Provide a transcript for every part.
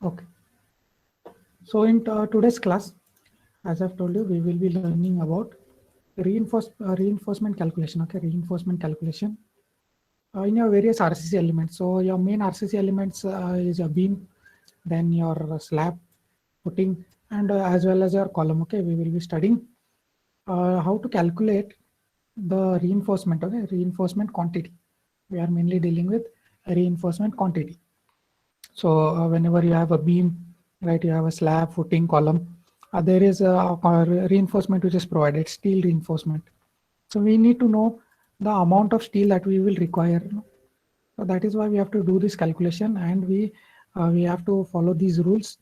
Okay. So in today's class, as I've told you, we will be learning about reinforcement calculation. Okay, reinforcement calculation in your various RCC elements. So your main RCC elements is a beam, then your slab, footing, and as well as your column. Okay, we will be studying how to calculate the reinforcement. Okay, reinforcement quantity. We are mainly dealing with reinforcement quantity. So whenever you have a beam, right, you have a slab, footing, column, there is a reinforcement which is provided, steel reinforcement. So we need to know the amount of steel that we will require. So that is why we have to do this calculation, and we have to follow these rules,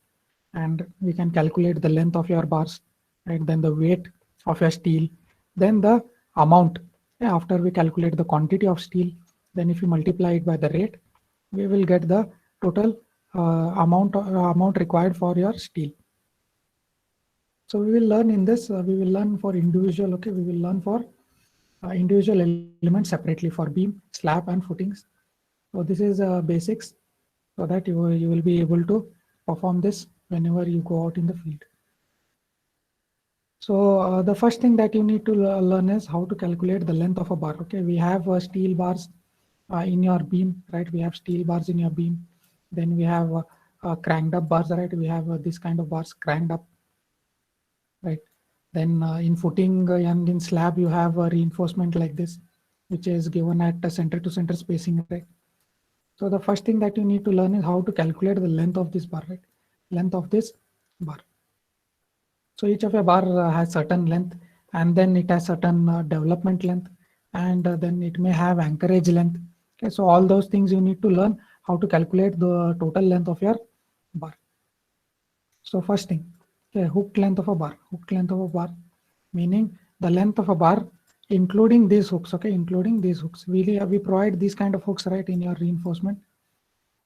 and we can calculate the length of your bars, right? Then the weight of your steel, then the amount. Yeah, after we calculate the quantity of steel, then if you multiply it by the rate, we will get the total amount required for your steel. So we will learn in this. We will learn for individual. Okay, we will learn for individual elements separately for beam, slab, and footings. So this is basics, so that you will be able to perform this whenever you go out in the field. So the first thing that you need to learn is how to calculate the length of a bar. Okay, we have steel bars in your beam, right? We have steel bars in your beam. Then we have cranked up bars, right? We have this kind of bars cranked up, right? Then in footing and in slab, you have a reinforcement like this, which is given at center to center spacing, right? So the first thing that you need to learn is how to calculate the length of this bar, right? Length of this bar. So each of a bar has certain length, and then it has certain development length, and then it may have anchorage length. Okay, so all those things you need to learn how to calculate the total length of your bar. So first thing, okay, hook length of a bar. Hook length of a bar, meaning the length of a bar, including these hooks. Okay, including these hooks. We provide these kind of hooks, right, in your reinforcement.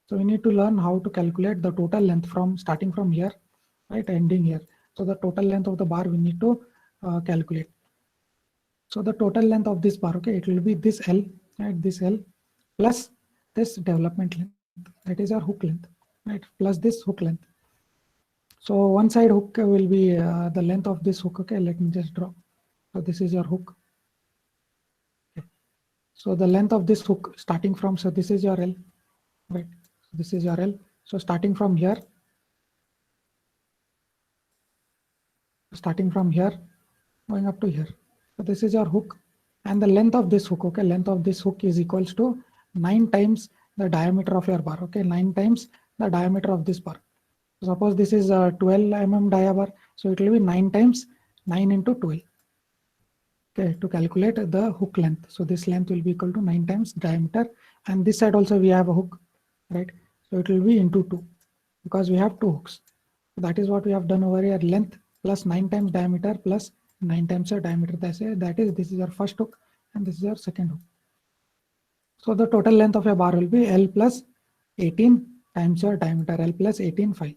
So we need to learn how to calculate the total length from starting from here, right, ending here. So the total length of the bar we need to calculate. So the total length of this bar, okay, it will be this L, right, this L plus this development length, that is our hook length, right, plus this hook length. So one side hook will be the length of this hook. Okay, let me just draw. So this is your hook. Okay. So the length of this hook starting from, so this is your L, right? This is your L. So starting from here, going up to here. So this is your hook, and the length of this hook, okay, length of this hook is equals to 9 times the diameter of your bar. Okay, 9 times the diameter of this bar. So suppose this is a 12 mm dia bar, so it will be 9 times 9 into 12. Okay, to calculate the hook length. So this length will be equal to 9 times diameter, and this side also we have a hook, right? So it will be into 2, because we have two hooks. So that is what we have done over here. Length plus 9 times diameter plus 9 times your diameter. That is this is your first hook, and this is your second hook. So the total length of your bar will be L plus 18 times your diameter, L plus 18 5.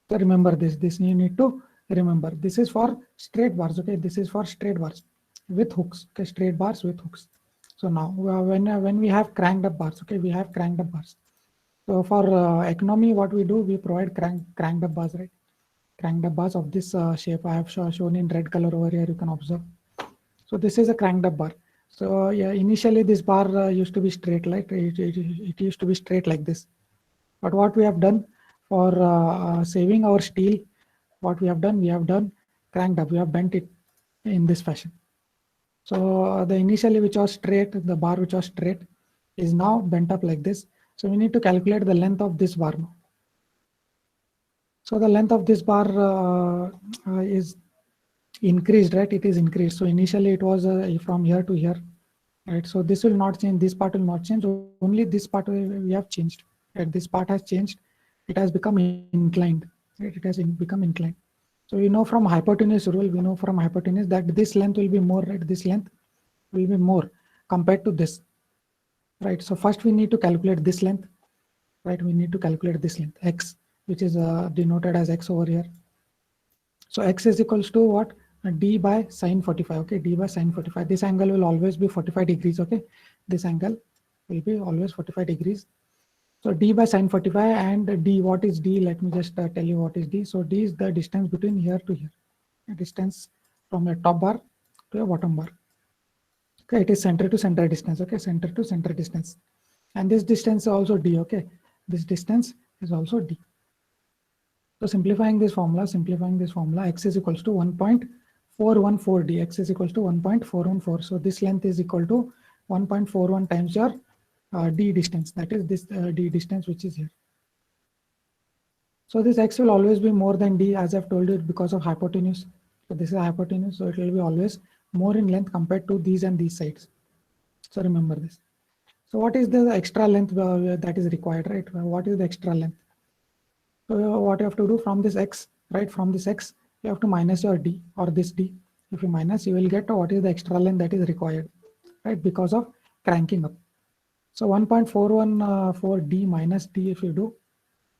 So remember this you need to remember. This is for straight bars. Okay, this is for straight bars with hooks. Okay, straight bars with hooks. So now when we have cranked up bars, okay, we have cranked up bars. So for economy, what we do, we provide cranked up bars, right? Cranked up bars of this shape. I have shown in red color over here. You can observe. So this is a cranked up bar. So yeah, initially this bar used to be straight, like it used to be straight like this. But what we have done for saving our steel, what we have done cranked up. We have bent it in this fashion. So the initially which was straight, the bar which was straight is now bent up like this. So we need to calculate the length of this bar now. So the length of this bar is increased, right? It is increased. So initially it was from here to here, right? So this will not change. This part will not change. Only this part we have changed. Right? This part has changed. It has become inclined. Right? It has become inclined. So we know from hypotenuse rule. We know from hypotenuse that this length will be more. Right? This length will be more compared to this. Right? So first we need to calculate this length. Right? We need to calculate this length x, which is denoted as x over here. So x is equals to what? D by sine 45. Okay, d by sine 45. This angle will always be 45 degrees. Okay, this angle will be always 45 degrees. So d by sine 45 and d, what is d? Let me just tell you what is d. So d is the distance between here to here, the distance from your top bar to your bottom bar. Okay, it is center to center distance. Okay, center to center distance, and this distance is also d. Okay, this distance is also d. So simplifying this formula, x is equals to 1.414d. X is equals to 1.414. So this length is equal to 1.41 times your d distance. That is this d distance which is here. So this x will always be more than d, as I've told you, because of hypotenuse. So this is hypotenuse, so it will be always more in length compared to these and these sides. So remember this. So what is the extra length that is required, right? What is the extra length? So what you have to do from this x, right? From this x, you have to minus your d or this d. If you minus, you will get what is the extra length that is required, right? Because of cranking up. So 1.414 d minus d, if you do,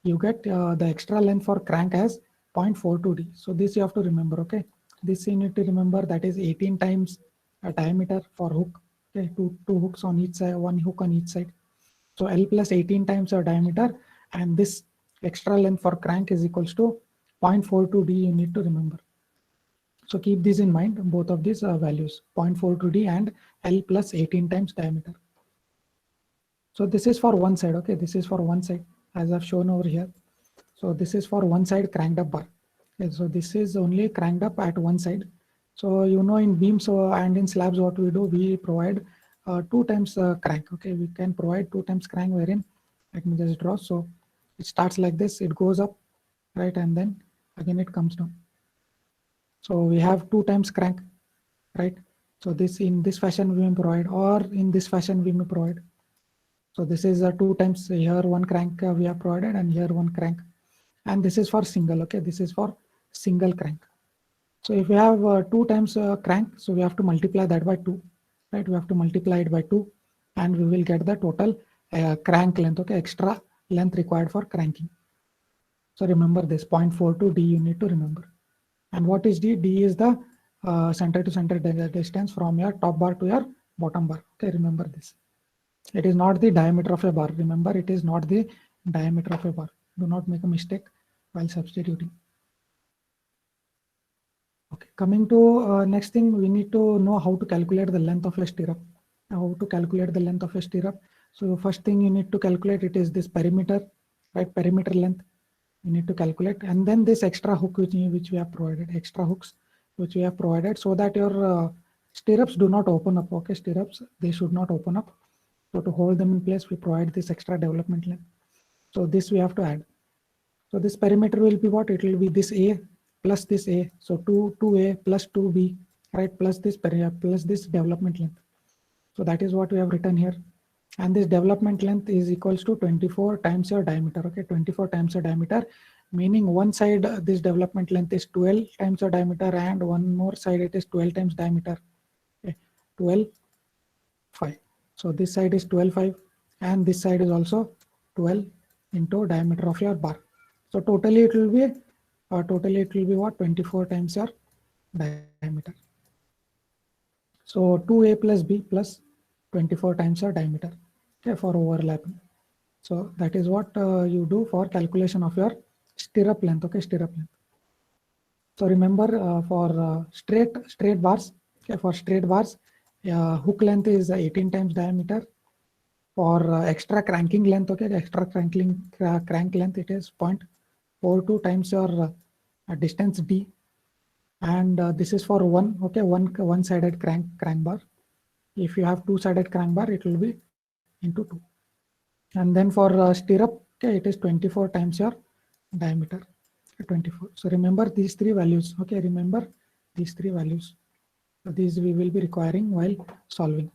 you get the extra length for crank as 0.42 d. So this you have to remember, okay? This you need to remember, that is 18 times a diameter for hook. Okay, two hooks on each side, one hook on each side. So L plus 18 times your diameter, and this extra length for crank is equals to 0.42 d. You need to remember. So keep this in mind, both of these values, 0.42 d and L plus 18 times diameter. So this is for one side, okay? This is for one side, as I've shown over here. So this is for one side cranked up bar. Okay, so this is only cranked up at one side. So you know, in beams and in slabs, what we do, we provide 2 times crank. Okay, we can provide 2 times crank, wherein, let me just draw. So it starts like this, it goes up, right, and then again it comes down. So we have 2 times crank, right? So this, in this fashion we may provide, or in this fashion we may provide. So this is 2 times, here one crank we have provided, and here one crank. And this is for single, okay? This is for single crank. So if we have 2 times crank, so we have to multiply that by 2, right? We have to multiply it by 2, and we will get the total crank length, okay? Extra length required for cranking. So remember this 0.42 d, you need to remember. And what is d? D is the center to center distance from your top bar to your bottom bar. Okay, remember this. It is not the diameter of a bar. Remember, it is not the diameter of a bar. Do not make a mistake while substituting. Okay, coming to next thing, we need to know how to calculate the length of a stirrup. How to calculate the length of a stirrup. So first thing you need to calculate, it is this perimeter, right? Perimeter length you need to calculate, and then this extra hook which we have provided, extra hooks which we have provided, so that your stirrups do not open up. Okay, stirrups, they should not open up. So to hold them in place, we provide this extra development length. So this we have to add. So this perimeter will be what? It will be this A plus this A. So 2A plus 2B, right? Plus this development length. So that is what we have written here. And this development length is equals to 24 times your diameter. Okay, 24 times your diameter, meaning one side this development length is 12 times your diameter, and one more side it is 12 times diameter. Okay, 12.5. So this side is 12.5, and this side is also 12 into diameter of your bar. So totally it will be what? 24 times your diameter. So 2A plus B plus 24 times your diameter, okay, for overlapping. So that is what you do for calculation of your stirrup length. Okay, stirrup length. So remember, for straight bars, okay, for straight bars, hook length is 18 times diameter. For extra cranking length, okay, the extra crank length, it is 0.42 times your distance d, and this is for one sided crank bar. If you have two-sided crank bar, it will be into 2. And then for stirrup, okay, it is 24 times your diameter, 24. So remember these 3 values. Okay, remember these 3 values. So these we will be requiring while solving.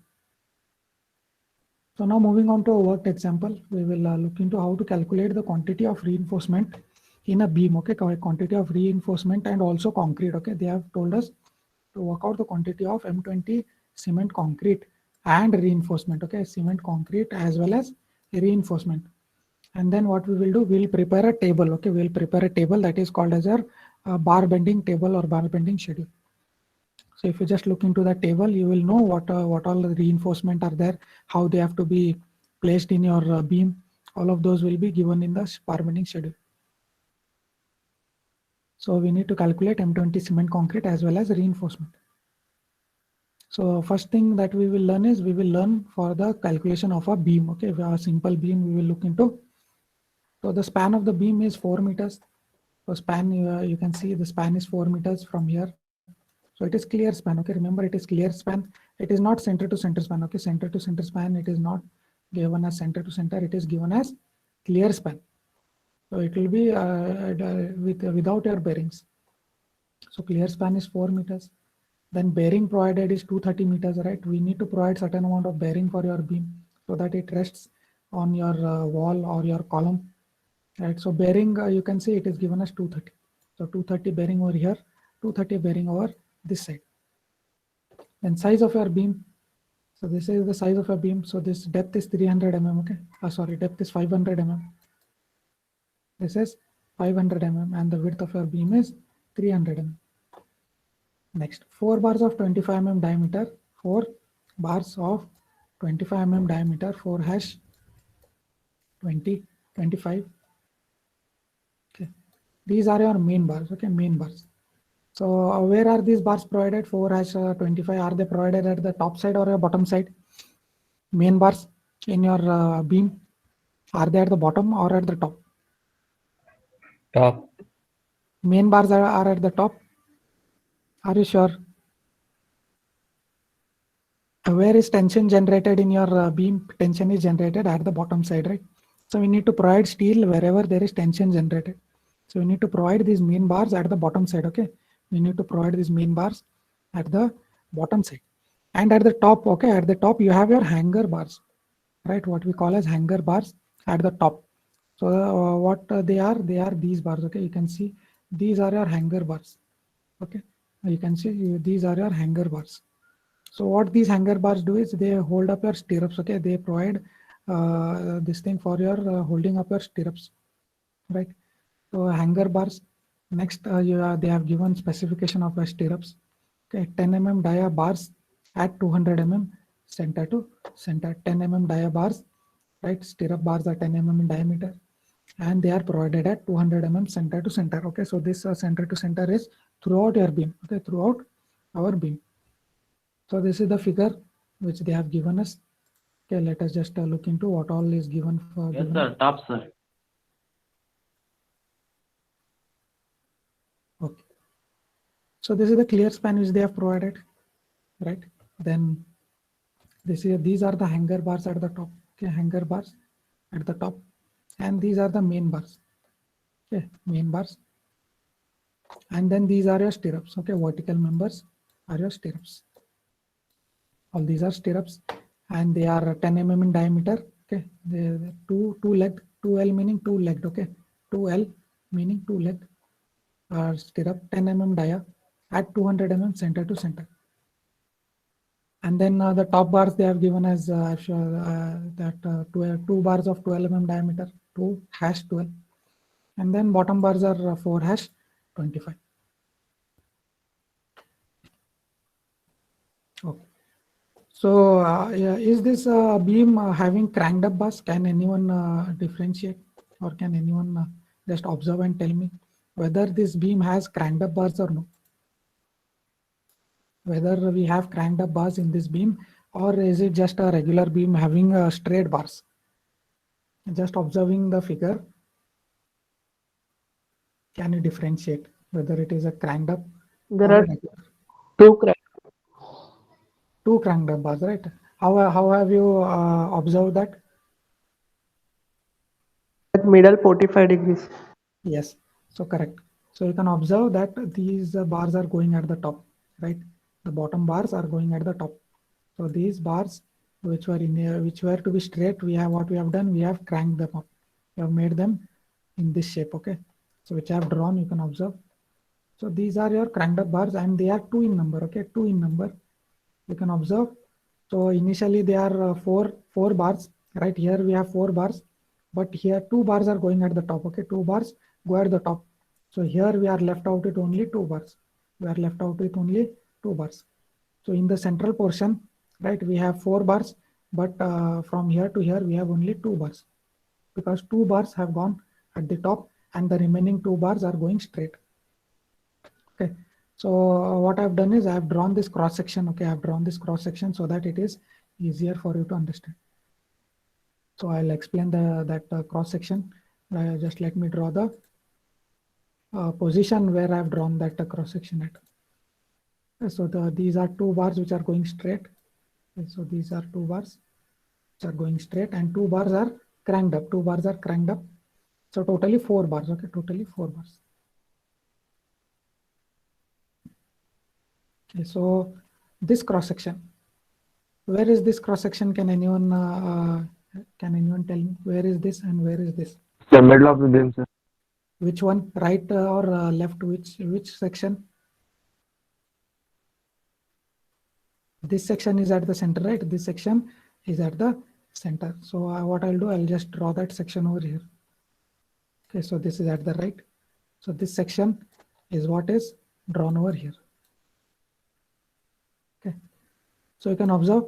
So now moving on to a worked example, we will look into how to calculate the quantity of reinforcement in a beam. Okay, quantity of reinforcement and also concrete. Okay, they have told us to work out the quantity of M20 cement concrete and reinforcement. Okay, cement concrete as well as reinforcement. And then what we will do, we'll prepare a table. Okay, we'll prepare a table that is called as a bar bending table or bar bending schedule. So if you just look into the table, you will know what all the reinforcement are there, how they have to be placed in your beam, All of those will be given in the permitting schedule. So we need to calculate M20 cement concrete as well as reinforcement. So first thing that we will learn is we will learn for the calculation of a beam. Okay, a simple beam we will look into. So the span of the beam is 4 meters. So span, you can see the span is 4 meters from here. So it is clear span. Okay, remember it is clear span. It is not center to center span. Okay, center to center span, it is not given as center to center. It is given as clear span. So it will be without your bearings. So clear span is 4 meters. Then bearing provided is 230 meters, right? We need to provide certain amount of bearing for your beam so that it rests on your wall or your column, right? So bearing, you can see it is given as 230. So 230 bearing over here, 230 bearing over this side. Then size of your beam. So this is the size of your beam. So this depth is 300 mm. Okay. Sorry, depth is 500 mm. This is 500 mm and the width of your beam is 300 mm. Next, 4 bars of 25 mm diameter, 4 bars of 25 mm diameter, 4 hash 20, 25. Okay, these are your main bars. Okay, main bars. So where are these bars provided? 4 hash 25. Are they provided at the top side or your bottom side? Main bars in your beam, are they at the bottom or at the top? Top. Main bars are at the top. Are you sure? Where is tension generated in your beam? Tension is generated at the bottom side, right? So we need to provide steel wherever there is tension generated. So we need to provide these main bars at the bottom side. Okay, we need to provide these main bars at the bottom side, and at the top. Okay, at the top you have your hanger bars, right? What we call as hanger bars at the top. So what they are these bars. Okay, you can see these are your hanger bars. Okay, you can see these are your hanger bars. So what these hanger bars do is they hold up your stirrups. Okay, they provide this thing for your holding up your stirrups, right? So hanger bars. Next, they have given specification of stirrups. Okay, 10 mm dia bars at 200 mm center to center. 10 mm dia bars, right? Stirrup bars are 10 mm in diameter, and they are provided at 200 mm center to center. Okay, so this center to center is throughout your beam. Okay, throughout our beam. So this is the figure which they have given us. Okay, let us just look into what all is given for. Yes, sir. Top, sir. Okay. So this is the clear span which they have provided, right? Then these are the hanger bars at the top. Okay, hanger bars at the top, and these are the main bars. Okay, main bars, and then these are your stirrups. Okay, vertical members are your stirrups. All these are stirrups, and they are 10 mm in diameter. Okay, they two legged, 2L meaning two legged. Okay, 2L meaning two legged stirrup, 10 mm dia at 200 mm center to center. And then the top bars they have given as two bars of 12 mm diameter, 2 hash 12, and then bottom bars are 4 hash 25. Okay. So yeah, is this beam having cranked up bars? Can anyone differentiate, or can anyone just observe and tell me whether this beam has cranked up bars or no? Whether we have cranked up bars in this beam, or is it just a regular beam having straight bars? Just observing the figure, can you differentiate whether it is a cranked up? There or are a regular? two cranked up bars, right? How have you observed that? at middle 45 degrees. Yes, so correct. So you can observe that these bars are going at the top, right? The bottom bars are going at the top. So these bars which were to be straight, we have done, we have cranked them up. We have made them in this shape. Okay, so which I have drawn, you can observe. So these are your cranked up bars, and they are 2 in number. Okay, 2 in number, you can observe. So initially they are four bars, right? Here we have 4 bars, but here 2 bars are going at the top. Okay, 2 bars go at the top. So here we are left out with only 2 bars. We are left out with only 2 bars. So in the central portion, right, we have 4 bars, but from here to here we have only 2 bars. because 2 bars have gone at the top and the remaining 2 bars are going straight. Okay, so what I've done is I've drawn this cross section. Okay, I've drawn this cross section so that it is easier for you to understand. So I'll explain that cross section. Just let me draw the position where I've drawn that cross section at. So these are 2 bars which are going straight. Okay, so these are 2 bars which are going straight, and 2 bars are cranked up. 2 bars are cranked up. So totally 4 bars. Okay, totally 4 bars. Okay, so this cross section. Where is this cross section? Can anyone tell me where is this and where is this? The middle of the beam, sir. Which one, right or left? Which section? This section is at the center, right? This section is at the center. So what I'll do, I'll just draw that section over here. Okay, so this is at the right. So this section is what is drawn over here. Okay, so you can observe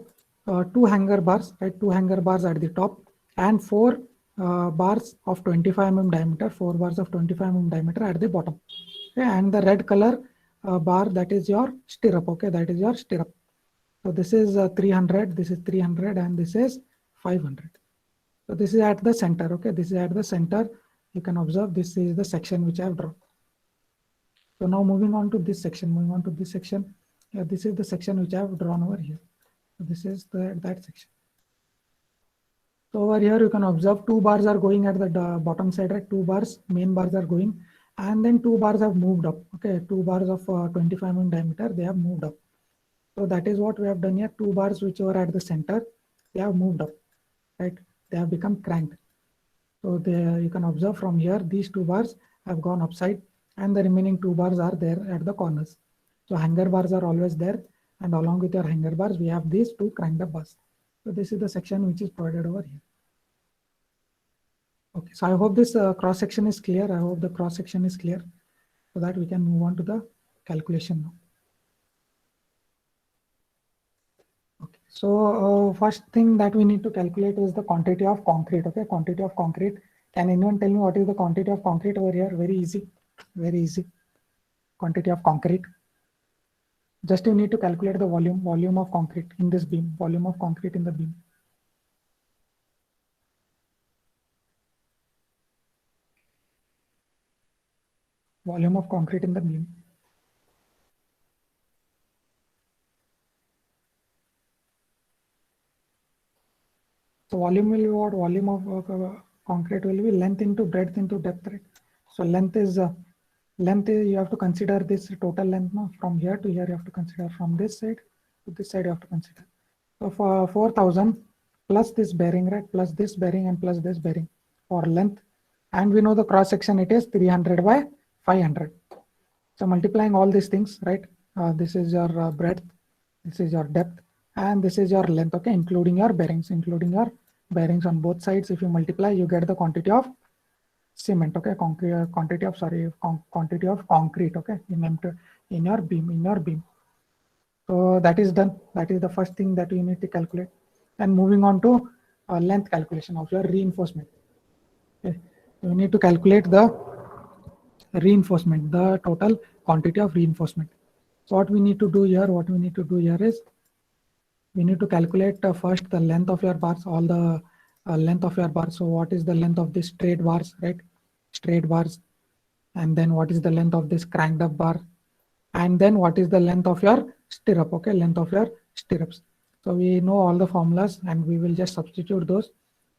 2 hanger bars, right? 2 hanger bars at the top and 4 bars of 25 mm diameter, 4 bars of 25 mm diameter at the bottom. Okay, and the red color bar, that is your stirrup. Okay, that is your stirrup. So this is 300, this is 300, and this is 500. So this is at the center. Okay, this is at the center. You can observe this is the section which I have drawn. So now moving on to this section, this is the section which I have drawn over here. So this is that section. So over here you can observe 2 bars are going at the bottom side, right? 2 bars, main bars are going, and then 2 bars have moved up. Okay, 2 bars of 25 mm diameter, they have moved up. So that is what we have done here. 2 bars which were at the center, they have moved up, right? They have become cranked. So you can observe from here, these 2 bars have gone upside and the remaining 2 bars are there at the corners. So hanger bars are always there, and along with your hanger bars, we have these 2 cranked up bars. So this is the section which is provided over here. Okay, so I hope this cross section is clear. I hope the cross section is clear so that we can move on to the calculation now. Okay, so first thing that we need to calculate is the quantity of concrete. Okay, quantity of concrete. Can anyone tell me what is the quantity of concrete over here? Very easy, very easy. Quantity of concrete. Just you need to calculate the volume of concrete in this beam, volume of concrete in the beam. Volume of concrete in the beam. So volume will be what? Volume of concrete will be length into breadth into depth, right? So length is you have to consider this total length now. From here to here you have to consider, from this side to this side you have to consider. So for 4,000 plus this bearing, right? Plus this bearing and plus this bearing for length, and we know the cross section, it is 300 by 500. So multiplying all these things, right? This is your breadth, this is your depth, and this is your length. Okay, including your bearings on both sides. If you multiply, you get the quantity of cement. Okay, quantity of concrete. Okay, in your beam. So that is done. That is the first thing that you need to calculate. And moving on to length calculation of your reinforcement. Okay, you need to calculate the reinforcement, the total quantity of reinforcement. So what we need to do here, is we need to calculate first the length of your bars, all the length of your bars. So what is the length of this straight bars, right? Straight bars. And then what is the length of this cranked up bar? And then what is the length of your stirrup? Okay, length of your stirrups. So we know all the formulas and we will just substitute those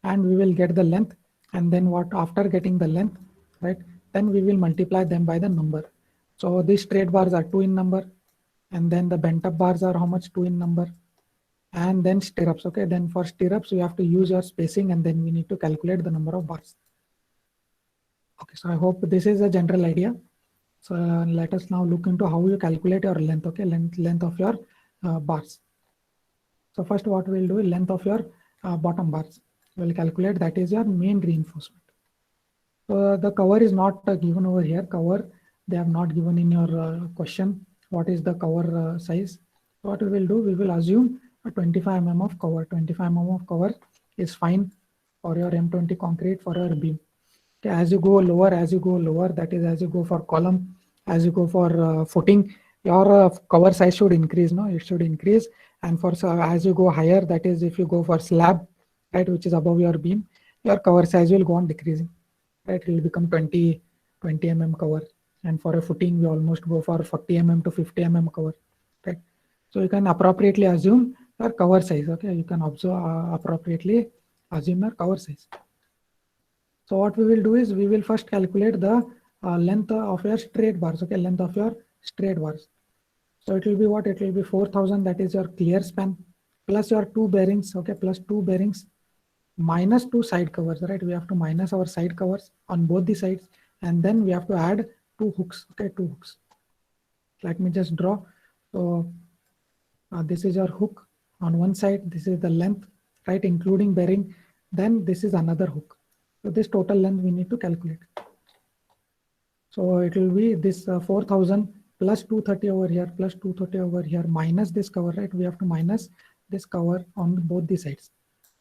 and we will get the length. And then after getting the length, right, then we will multiply them by the number. So these straight bars are 2 in number, and then the bent up bars are how much? 2 in number. And then stirrups. Okay, then for stirrups you have to use your spacing, and then we need to calculate the number of bars. Okay, so I hope this is a general idea. So let us now look into how you calculate your length. Okay, length of your bars. So first what we'll do is length of your bottom bars. We'll calculate, that is your main reinforcement. So the cover is not given over here. Cover, they have not given in your question. What is the cover size? So what we will do, we will assume a 25 mm of cover. 25 mm of cover is fine. for your M20 concrete for your beam. Okay, as you go lower, that is as you go for column, as you go for footing, your cover size should increase. No, it should increase. And for as you go higher, that is if you go for slab, right, which is above your beam, your cover size will go on decreasing. Right, it will become 20 mm cover. And for a footing, we almost go for 40 mm to 50 mm cover. Right. So you can appropriately assume your cover size. Okay, you can observe appropriately assume your cover size. So what we will do is we will first calculate the length of your straight bars. Okay, length of your straight bars. So it will be what? It will be 4,000. That is your clear span plus your two bearings. Okay, plus two bearings minus two side covers. Right, we have to minus our side covers on both the sides, and then we have to add two hooks. Okay, two hooks. Let me just draw. So this is your hook on one side. This is the length, right, including bearing. Then this is another hook. So this total length we need to calculate. So it will be this 4,000 plus 230 over here plus 230 over here minus this cover, right? We have to minus this cover on both the sides.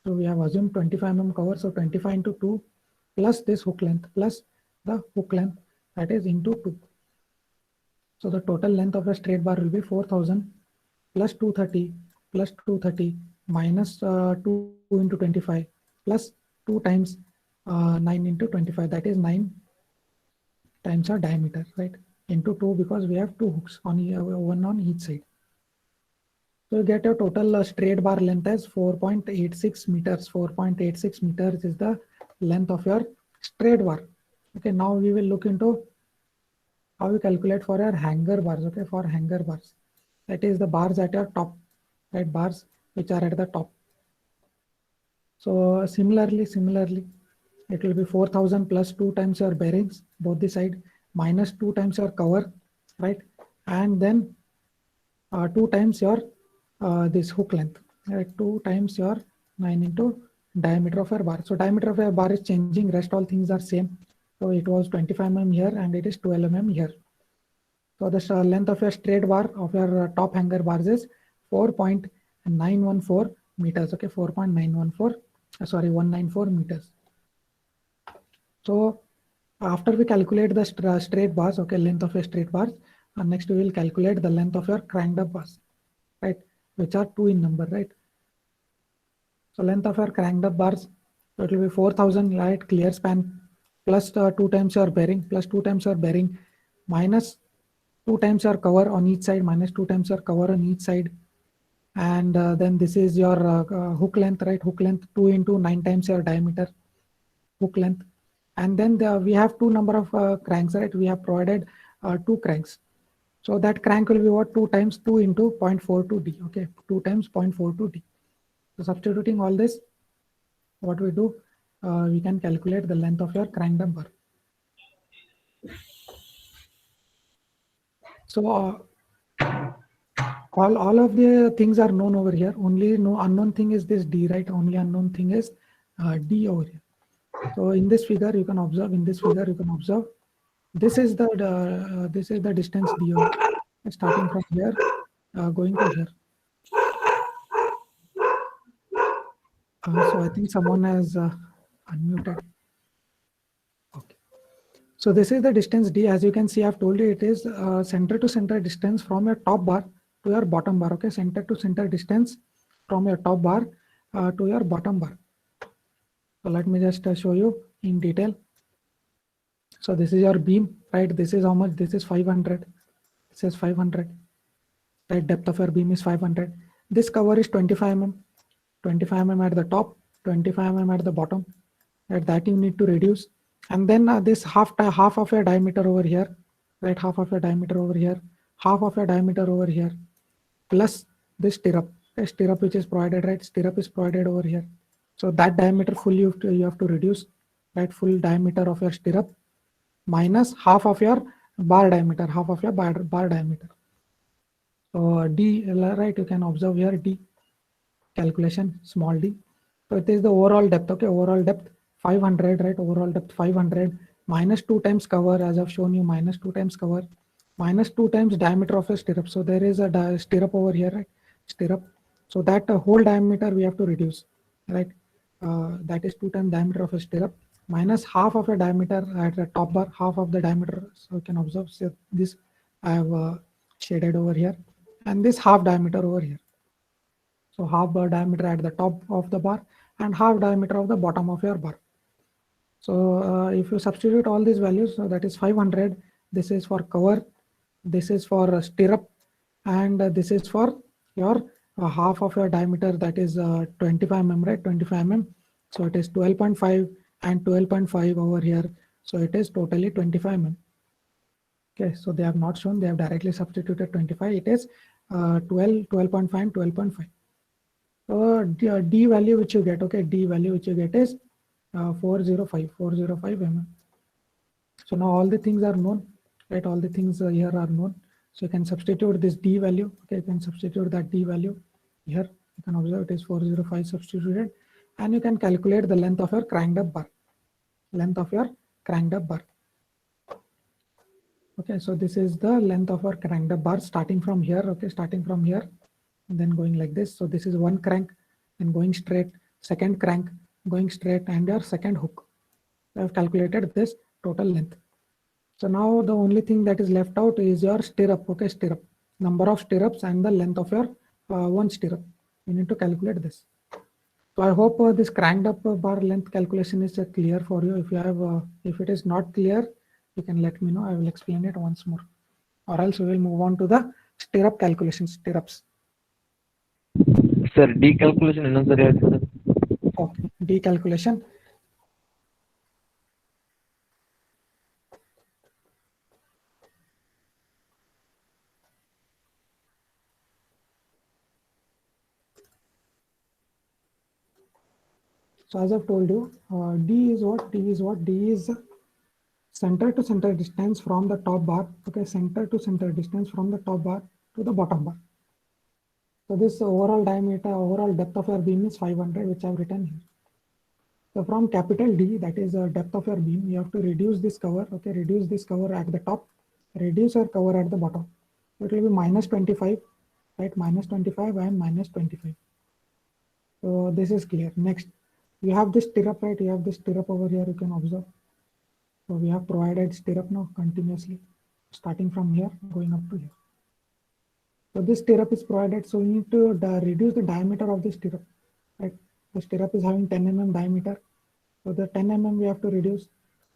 So we have assumed 25 mm cover. So 25 into 2 plus this hook length plus the hook length, that is into 2. So the total length of a straight bar will be 4,000 plus 230 minus 2 into 25 plus 2 times 9 into 25, that is 9 times our diameter, right, into 2, because we have two hooks on one on each side. So you get your total straight bar length as 4.86 meters. 4.86 meters is the length of your straight bar. Okay, now we will look into how we calculate for your hanger bars. Okay, for hanger bars, that is the bars at your top, right, bars which are at the top. So similarly, it will be 4,000 plus 2 times your bearings, both the side, minus 2 times your cover, right? And then 2 times your this hook length, right? 2 times your 9 into diameter of your bar. So diameter of your bar is changing, rest all things are same. So it was 25 mm here and it is 12 mm here. So the length of your straight bar of your top hanger bars is 4.914 meters. Okay, 4.914, sorry, 194 meters. So after we calculate the straight bars, okay, length of your straight bars, next we will calculate the length of your cranked up bars, right, which are 2 in number, right? So length of your cranked up bars, so it will be 4,000 light clear span plus 2 times your bearing plus 2 times your bearing minus 2 times your cover on each side minus 2 times your cover on each side, and then this is your hook length, right? Hook length 2 into 9 times your diameter hook length, and then we have two number of cranks, right? We have provided 2 cranks. So that crank will be what? 2 times 2 into 0.42 d. Okay, 2 times 0.42 d. So substituting all this, what we do, we can calculate the length of your crank bar. So all of the things are known over here. Only no unknown thing is this d, right? Only unknown thing is d over here. So in this figure, you can observe. This is the distance d over, starting from here, going to here. So I think someone has unmuted. Okay. So this is the distance d. As you can see, I've told you it is center to center distance from your top bar to your bottom bar. Okay, center to center distance from your top bar to your bottom bar. So let me just show you in detail. So this is your beam, right? This is how much? This is 500. This is 500. Right, depth of your beam is 500. This cover is 25 mm. 25 mm at the top, 25 mm at the bottom. Right, that you need to reduce. And then this half of your diameter over here, right? Half of your diameter over here, half of your diameter over here, plus this stirrup. A stirrup which is provided, right? Stirrup is provided over here. So that diameter full you have to reduce, right? Full diameter of your stirrup minus half of your bar diameter, half of your bar diameter. So d, right? You can observe here d calculation, small d. So it is the overall depth. Okay, overall depth 500, right? Overall depth 500 minus 2 times cover, as I've shown you, minus 2 times cover minus 2 times diameter of a stirrup. So there is a stirrup over here, right? Stirrup. So that whole diameter we have to reduce, right? that is 2 times diameter of a stirrup, minus half of a diameter at the top bar, half of the diameter. So you can observe, so this I have shaded over here, and this half diameter over here. So half bar diameter at the top of the bar and half diameter of the bottom of your bar. So if you substitute all these values, so that is 500. This is for cover, this is for stirrup, and this is for your half of your diameter, that is 25 mm, right? 25 mm. So it is 12.5 and 12.5 over here. So it is totally 25 mm. Okay, so they have not shown, they have directly substituted 25. It is 12, 12.5 and 12.5. So D value which you get, okay, D value which you get is 405 mm. So now all the things are known, right? All the things here are known. So you can substitute this D value, okay, you can substitute that D value here. You can observe it is 405 substituted, and you can calculate the length of your cranked up bar. Length of your cranked up bar. Okay, so this is the length of our cranked up bar starting from here, okay, starting from here, and then going like this. So this is one crank, and going straight, second crank, going straight, and your second hook. I have calculated this total length. So now the only thing that is left out is your stirrup, okay, stirrup, number of stirrups and the length of your one stirrup. You need to calculate this. So I hope this cranked up bar length calculation is clear for you. If you have, if it is not clear, you can let me know. I will explain it once more, or else we will move on to the stirrup calculation, stirrups. Sir, D calculation ಇನ್ನೊಂದ್ಸರಿ ಹೇಳಿ sir. Okay, D calculation. So as I've told you, D is what? D is what? D is center to center distance from the top bar. Okay, center to center distance from the top bar to the bottom bar. So this overall diameter, overall depth of your beam is 500, which I've written here. So from capital D, that is the depth of your beam, you have to reduce this cover. Okay, reduce this cover at the top, reduce your cover at the bottom. So it will be minus 25, right? Minus 25 and minus 25. So this is clear. Next, you have this stirrup, right? You have this stirrup over here, you can observe. So we have provided stirrup now continuously, starting from here, going up to here. So this stirrup is provided, so we need to reduce the diameter of this stirrup, right? The stirrup is having 10 mm diameter. So the 10 mm we have to reduce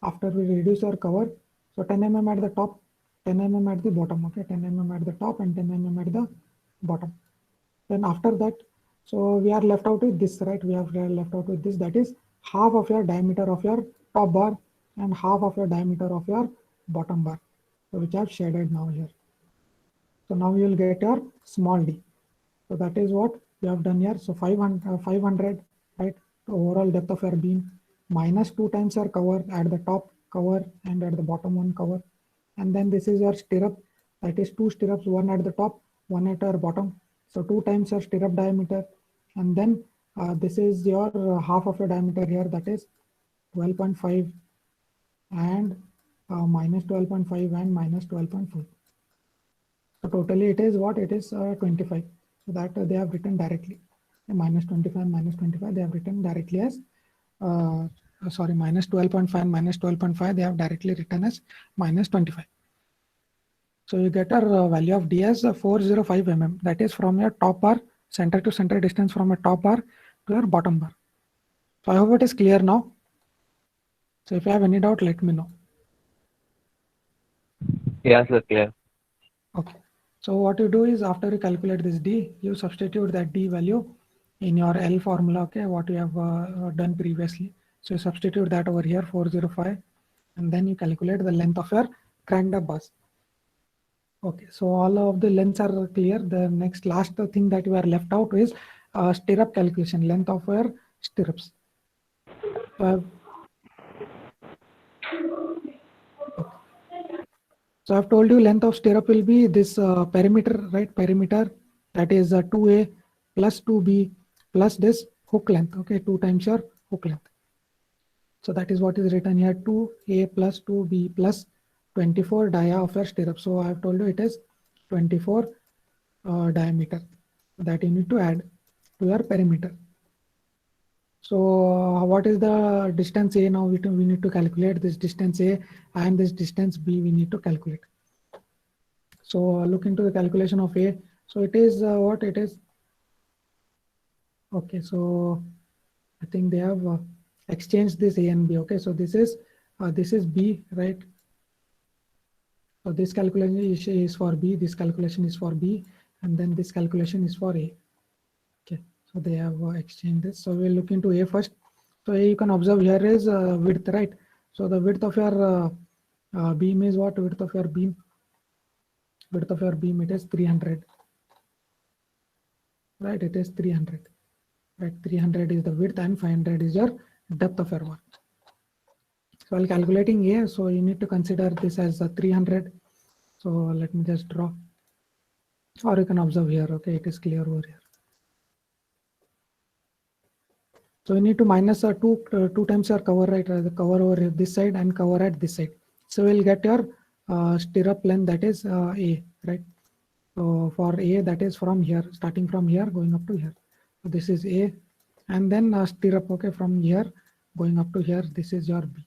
after we reduce our cover. So 10 mm at the top, 10 mm at the bottom, okay? 10 mm at the top and 10 mm at the bottom. Then after that, so we are left out with this, right? We have left out with this, that is half of your diameter of your top bar and half of your diameter of your bottom bar, so which I have shaded now here. So now you will get your small d. So that is what you have done here. So 500, right? The overall depth of your beam minus 2 times your cover at the top cover and at the bottom one cover. And then this is your stirrup, that is 2 stirrups, one at the top, one at your bottom. So 2 times your stirrup diameter. And then this is your half of your diameter here, that is 12.5 and minus 12.5 and minus 12.5. So totally it is what? It is 25. So that they have written directly. Minus 25, minus 25, they have written directly as, sorry, minus 12.5, minus 12.5, they have directly written as minus 25. So you get a value of D as 405 mm. That is from your top bar, center to center distance from your top bar to your bottom bar. So I hope it is clear now. So if you have any doubt, let me know. Yeah, sir, clear. Okay. So what you do is after you calculate this D, you substitute that D value in your L formula, okay, what you have done previously. So you substitute that over here, 405, and then you calculate the length of your cranked up bars. Okay, so all of the lengths are clear. The next last thing that you are left out is stirrup calculation, length of your stirrups. So I've told you length of stirrup will be this perimeter, right? Perimeter, that is 2A plus 2B plus this hook length, okay? 2 times your hook length. So that is what is written here, 2A plus 2B plus 24 dia of your stirrup. So I've told you it is 24 diameter that you need to add to your perimeter. So what is the distance A now? We need to calculate this distance A, and this distance B we need to calculate. So look into the calculation of A. So it is what it is. Okay, so I think they have exchanged this A and B. Okay, so this is B, right? So this calculation is for B, this calculation is for B, and then this calculation is for A. Okay, so they have exchanged this. So we'll look into A first. So A, you can observe here is width, right? So the width of your beam is what? Width of your beam? Width of your beam, it is 300. Right, it is 300. Right, 300 is the width and 500 is your depth of your work. So while calculating A, so you need to consider this as 300. So let me just draw, or you can observe here. Okay, it is clear over here. So you need to minus two times your cover, right? The cover over this side and cover at this side. So we'll get your stirrup length, that is A, right? So for A, that is from here, starting from here going up to here. So this is A, and then stirrup, okay, from here going up to here, this is your B.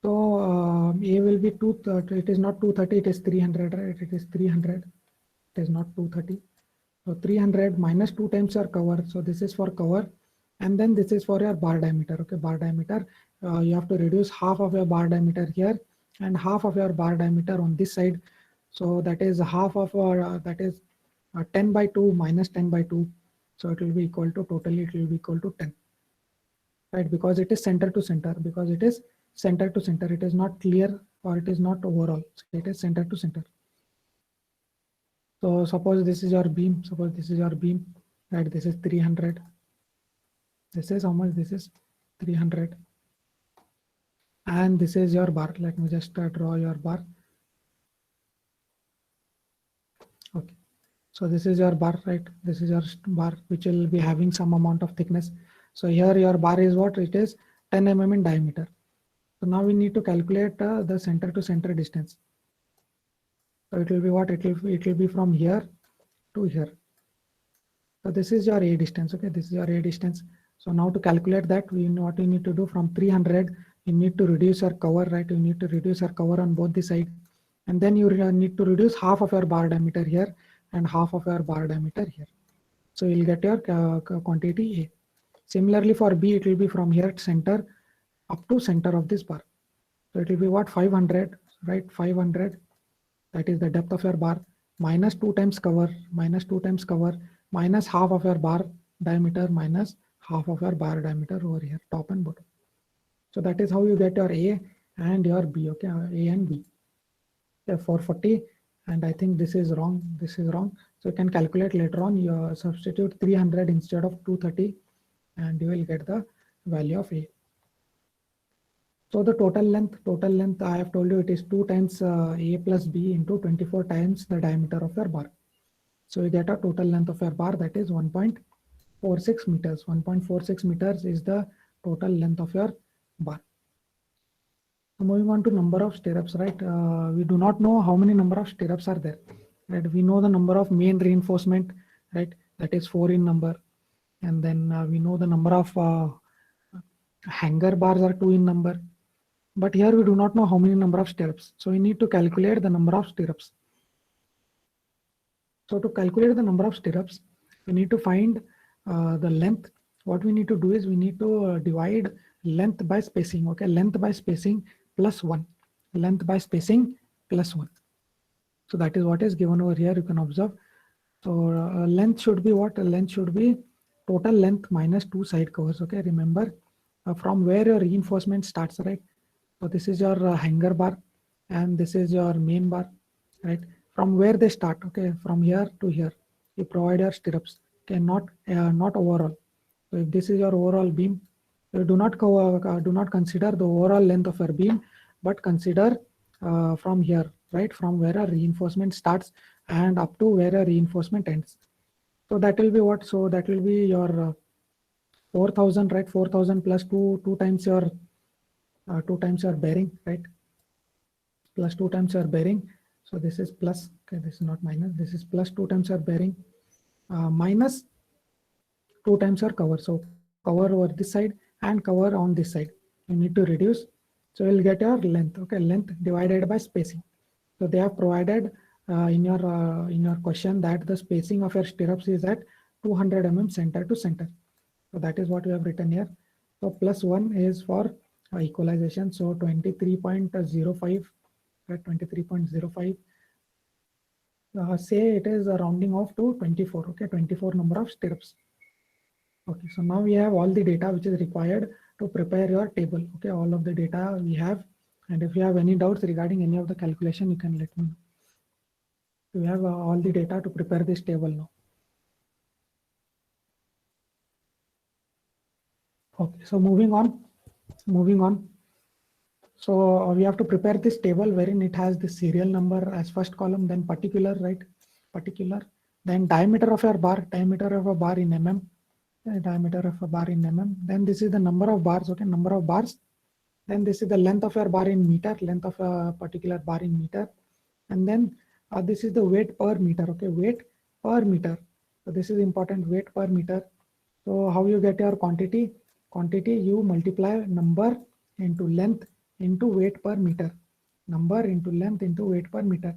So A will be 230. It is not 230, it is 300, right? It is 300. It is not 230. So 300 minus 2 times your cover. So this is for cover, and then this is for your bar diameter. Okay, bar diameter. You have to reduce half of your bar diameter here and half of your bar diameter on this side. So that is half of that is 10 by 2 minus 10 by 2. So it will be equal to, totally it will be equal to 10. Right, because it is center to center, because it is center to center. It is not clear, or it is not overall. So it is center to center. So suppose this is your beam. Suppose this is your beam. Right, this is 300. This is how much? This is 300. And this is your bar. Let me just draw your bar. Okay. So this is your bar, right? This is your bar, which will be having some amount of thickness. So here your bar is what? It is 10 mm in diameter. So now we need to calculate the center to center distance. So it will be what? It will be from here to here. So this is your A distance. Okay, this is your A distance. So now to calculate that, we know what we need to do. From 300, you need to reduce your cover, right? You need to reduce your cover on both the side, and then you need to reduce half of your bar diameter here and half of your bar diameter here. So you'll get your quantity A. Similarly for B, it will be from here center up to center of this bar. So it will be what? 500, right? 500. That is the depth of your bar, minus 2 times cover, minus 2 times cover, minus half of your bar diameter, minus half of your bar diameter over here, top and bottom. So that is how you get your A and your B. Okay, A and B. Yeah, 440, and I think this is wrong. This is wrong. So you can calculate later on. You substitute 300 instead of 230, and you will get the value of A. So the total length, I have told you, it is 2 times A plus B into 24 times the diameter of your bar. So you get a total length of your bar, that is 1.46 meters. 1.46 meters is the total length of your bar. So moving on to number of stirrups, right? We do not know how many number of stirrups are there, right? We know the number of main reinforcement, right? That is 4 in number. And then we know the number of hanger bars are 2 in number. But here we do not know how many number of stirrups. So we need to calculate the number of stirrups. So to calculate the number of stirrups, we need to find the length. What we need to do is we need to divide length by spacing. Okay, length by spacing plus 1. Length by spacing plus 1. So that is what is given over here. You can observe. So length should be what? Length should be total length minus 2 side covers. Okay, remember from where your reinforcement starts, right? So this is your hanger bar, and this is your main bar, right? From where they start, okay, from here to here, you provide your stirrups. Okay, not overall. So if this is your overall beam, you do not consider the overall length of your beam, but consider from here, right? From where a reinforcement starts and up to where a reinforcement ends. So that will be what? So that will be your 4,000, right? 4,000 plus 2 times your 2 times your bearing, right? Plus 2 times your bearing. So this is plus, okay, this is not minus, this is plus 2 times your bearing, minus 2 times your cover. So cover over this side and cover on this side. You need to reduce. So you'll get your length. Okay, length divided by spacing. So they have provided in your question that the spacing of your stirrups is at 200 mm center to center. So that is what we have written here. So plus 1 is for equalization. So 23.05, right? 23.05. Say it is a rounding off to 24. Okay, 24 number of stirrups. Okay, so now we have all the data which is required to prepare your table. Okay, all of the data we have, and if you have any doubts regarding any of the calculation, you can let me know. So we have all the data to prepare this table now. Okay, so moving on. So we have to prepare this table wherein it has the serial number as first column, then particular, right? Particular, then diameter of your bar, diameter of a bar in mm, diameter of a bar in mm. Then this is the number of bars, okay, number of bars. Then this is the length of your bar in meter, length of a particular bar in meter. And then this is the weight per meter, okay, weight per meter. So this is important, weight per meter. So how you get your quantity? Quantity, you multiply number into length into weight per meter. Number into length into weight per meter.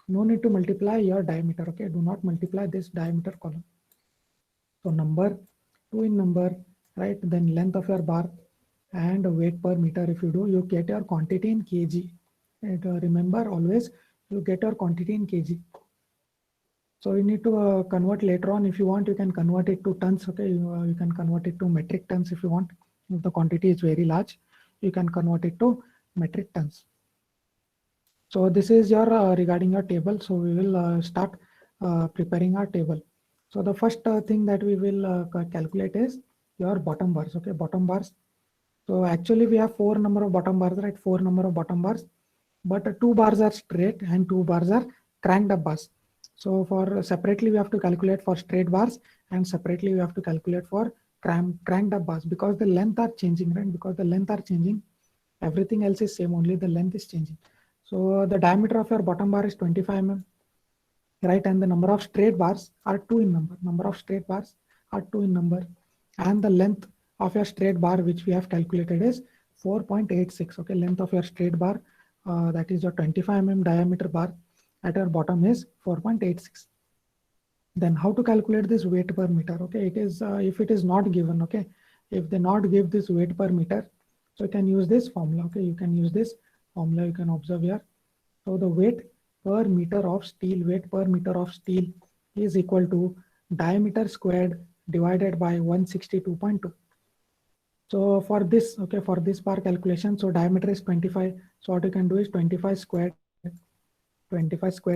No need to multiply your diameter, okay? Do not multiply this diameter column. So number, 2 in number, right? Then length of your bar and weight per meter. If you do, you get your quantity in kg. And remember always, you get your quantity in kg. So you need to convert later on. If you want, you can convert it to tons. Okay, you can convert it to metric tons if you want. If the quantity is very large, you can convert it to metric tons. So this is your regarding your table. So we will start preparing our table. So the first thing that we will calculate is your bottom bars. Okay, bottom bars. So actually we have 4 number of bottom bars, right? 4 number of bottom bars, but 2 bars are straight and 2 bars are cranked up bars. So for separately we have to calculate for straight bars and separately we have to calculate for cranked up bars because the length are changing, right? Because the length are changing, everything else is same, only the length is changing. So the diameter of your bottom bar is 25 mm, right? And the number of straight bars are 2 in number. Number of straight bars are 2 in number, and the length of your straight bar which we have calculated is 4.86. Okay, length of your straight bar, that is your 25 mm diameter bar at your bottom is 4.86. Then how to calculate this weight per meter? Okay, it is if it is not given, okay, if they not give this weight per meter, so you can use this formula. Okay, you can use this formula, you can observe here. So the weight per meter of steel, weight per meter of steel is equal to diameter squared divided by 162.2. So for this, okay, for this bar calculation, so diameter is 25. So what you can do is 25 squared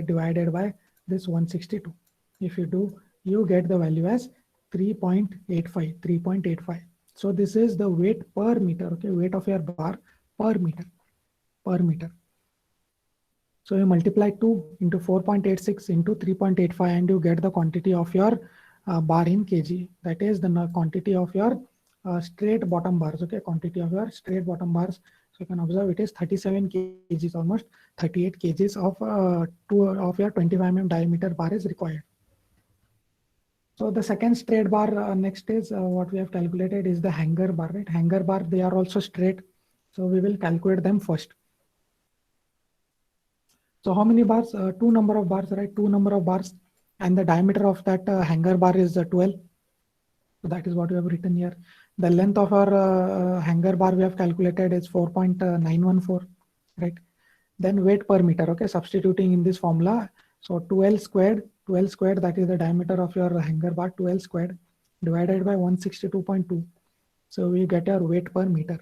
divided by this 162. If you do, you get the value as 3.85. So this is the weight per meter, okay, weight of your bar per meter. So you multiply 2 into 4.86 into 3.85 and you get the quantity of your bar in kg. That is the quantity of your straight bottom bars, okay, quantity of your straight bottom bars. So you can observe it is 37 kgs, almost 38 kgs of your 25 mm diameter bar is required. So the second straight bar next is what we have calculated is the hanger bar, right? Hanger bar, they are also straight. So we will calculate them first. So how many bars? 2 number of bars, right? 2 number of bars, and the diameter of that hanger bar is 12. So that is what we have written here. The length of our hanger bar we have calculated is 4.914, right? Then weight per meter, okay, substituting in this formula. So 12 squared, that is the diameter of your hanger bar, 12 squared divided by 162.2. So we get your weight per meter.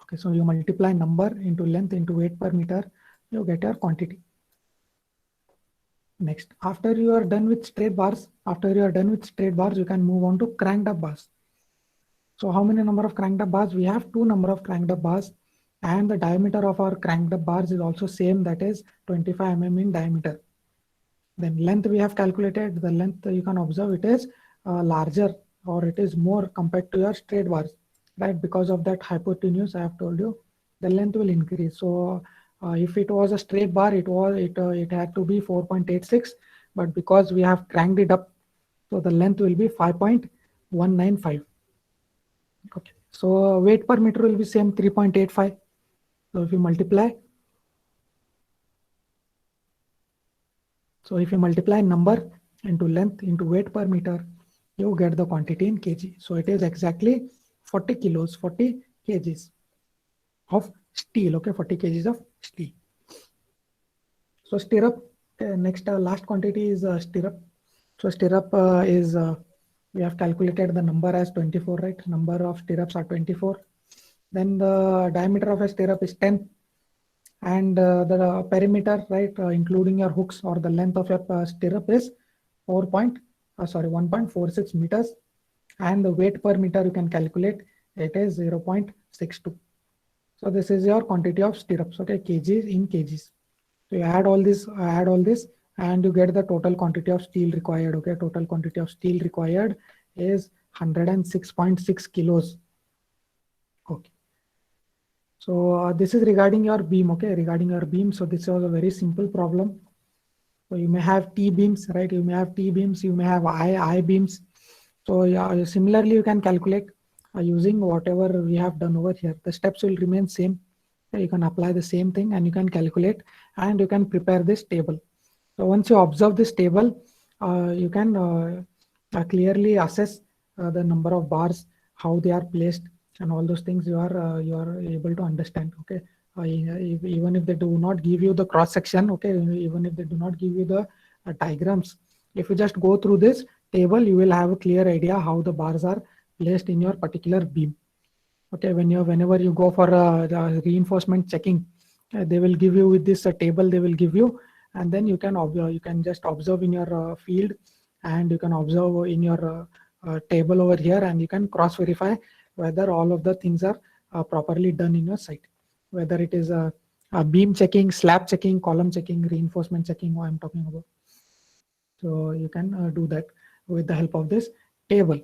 Okay, so you multiply number into length into weight per meter, you get your quantity. Next, after you are done with straight bars, you can move on to cranked up bars. So how many number of cranked up bars? We have 2 number of cranked up bars, and the diameter of our cranked up bars is also same, that is 25 mm in diameter. Then length we have calculated, the length you can observe it is larger, or it is more compared to your straight bars, right? Because of that hypotenuse I have told you, the length will increase. So if it was a straight bar, it had to be 4.86, but because we have cranked it up, so the length will be 5.86. 195. Okay, so weight per meter will be same 3.85. So if you multiply, number into length into weight per meter, you get the quantity in kg. So it is exactly 40 kilos, 40 kgs of steel. Okay, 40 kgs of steel. So stirrup, next last quantity is stirrup. So stirrup is we have calculated the number as 24, right? Number of stirrups are 24. Then the diameter of a stirrup is 10, and the perimeter, right, including your hooks or the length of your stirrup is 1.46 meters, and the weight per meter you can calculate, it is 0.62. So this is your quantity of stirrups. Okay, kgs in kgs. So you add all this, and you get the total quantity of steel required. Okay, total quantity of steel required is 106.6 kilos. Okay. So this is regarding your beam. Okay, regarding your beam. So this was a very simple problem. So you may have T beams, right? You may have T beams. You may have I beams. So yeah, similarly, you can calculate using whatever we have done over here. The steps will remain same. You can apply the same thing and you can calculate, and you can prepare this table. So once you observe this table, you can clearly assess the number of bars, how they are placed, and all those things you are able to understand. Okay, even if they do not give you the cross section, okay, even if they do not give you the diagrams, if you just go through this table, you will have a clear idea how the bars are placed in your particular beam. Okay, whenever you go for the reinforcement checking, they will give you with this table, they will give you, and then you can observe, you can just observe in your field, and you can observe in your table over here, and you can cross verify whether all of the things are properly done in your site, whether it is a beam checking, slab checking, column checking, reinforcement checking, what I'm talking about. So you can do that with the help of this table.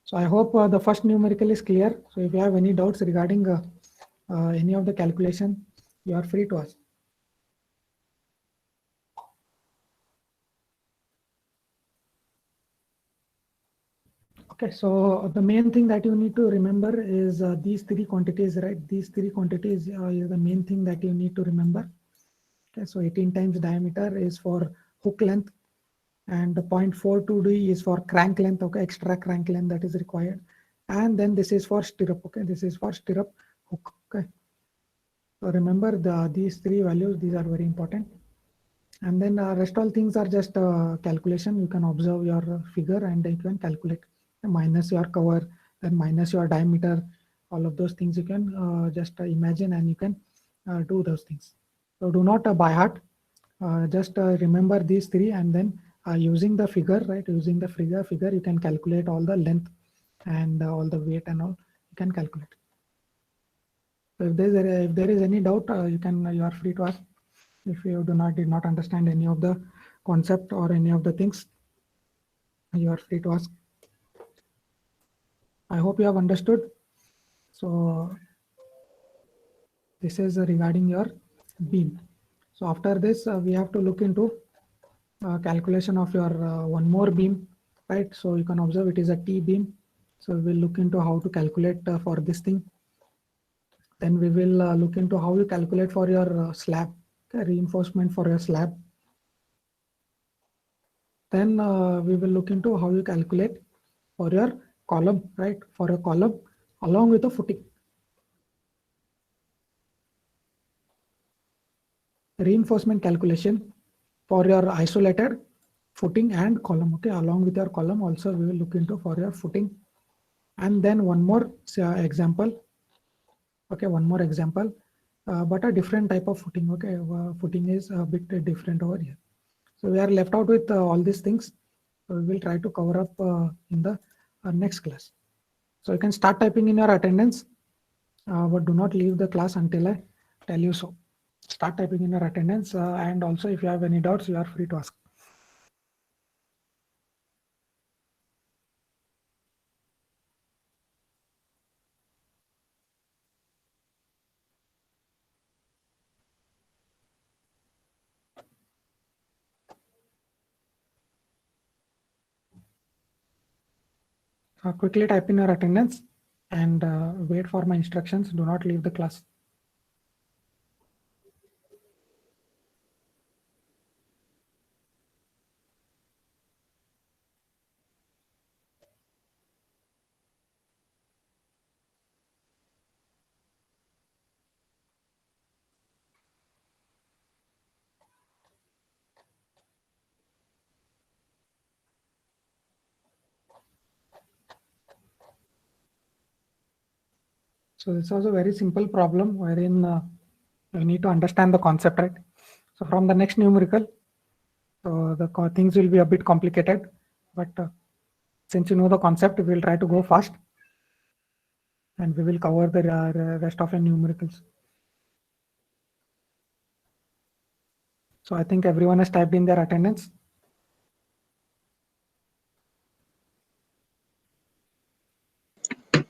So I hope the first numerical is clear. So if you have any doubts regarding any of the calculation, you are free to ask. Okay, so the main thing that you need to remember is these three quantities, right? These three quantities is the main thing that you need to remember. Okay, so 18 times diameter is for hook length, and the 0.42D is for crank length. Okay, extra crank length that is required, and then this is for stirrup. Okay, this is for stirrup hook. Okay, so remember these three values. These are very important. And then rest all things are just calculation. You can observe your figure and you can calculate, minus your cover, then minus your diameter. All of those things you can just imagine, and you can do those things. So do not by heart. Just remember these three, and then using the figure, right? Using the figure, you can calculate all the length and all the weight and all. You can calculate. So if there is any doubt, you are free to ask. If you did not understand any of the concept or any of the things, you are free to ask. I hope you have understood. So this is regarding your beam. So after this, we have to look into calculation of your one more beam, right? So you can observe it is a T beam. So we will look into how to calculate for this thing. Then we will look into how you calculate for your slab, reinforcement for your slab. Then we will look into how you calculate for your column, right? For a column along with the footing. Reinforcement calculation for your isolated footing and column. Okay, along with your column also we will look into for your footing. And then one more example. Okay, one more example, but a different type of footing. Okay, footing is a bit different over here. So we are left out with all these things. So we will try to cover up in the next class. So you can start typing in your attendance, but do not leave the class until I tell you so. Start typing in your attendance, and also if you have any doubts, you are free to ask. Quickly type in your attendance and wait for my instructions. Do not leave the class. So this was a very simple problem wherein you need to understand the concept, right? So from the next numerical, so the things will be a bit complicated, but since you know the concept, we will try to go fast and we will cover the rest of the numericals. So I think everyone has typed in their attendance.